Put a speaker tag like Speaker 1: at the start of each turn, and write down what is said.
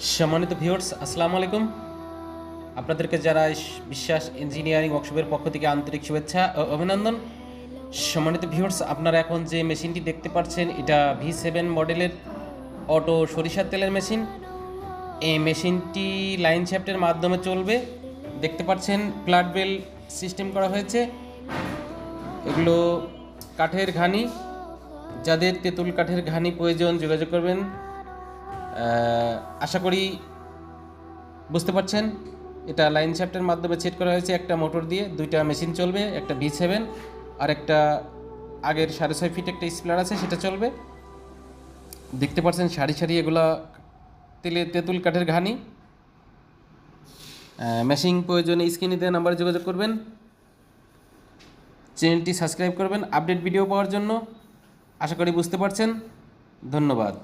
Speaker 1: সম্মানিত ভিউয়ার্স, আসসালামু আলাইকুম। আপনাদেরকে যারা বিশ্বাস ইঞ্জিনিয়ারিং ওয়ার্কশপের পক্ষ থেকে আন্তরিক শুভেচ্ছা ও অভিনন্দন। সম্মানিত ভিউয়ার্স, আপনারা এখন যে মেশিনটি দেখতে পাচ্ছেন এটা V7 মডেলের অটো সরিষার তেলের মেশিন। এই মেশিনটি লাইন শ্যাফটের মাধ্যমে চলবে। দেখতে পাচ্ছেন ফ্ল্যাট বেল সিস্টেম করা হয়েছে। এগুলো কাঠের ঘানি, যাদের তেঁতুল কাঠের ঘানি প্রয়োজন যোগাযোগ করবেন। আশা করি বুঝতে পারছেন। এটা লাইন শ্যাফটের মাধ্যমে সেট করা হয়েছে একটা মোটর দিয়ে। দুইটা মেশিন চলবে, একটা V7 আর একটা আগের 6.5 ফিট একটা স্প্লার আছে, সেটা চলবে। দেখতে পাচ্ছেন সারি সারি এগুলা তেঁতুল কাঠের ঘানি। মেশিন প্রয়োজনে স্ক্রিনে দেওয়া নাম্বারে যোগাযোগ করবেন। চ্যানেলটি সাবস্ক্রাইব করবেন আপডেট ভিডিও পাওয়ার জন্য। আশা করি বুঝতে পারছেন। ধন্যবাদ।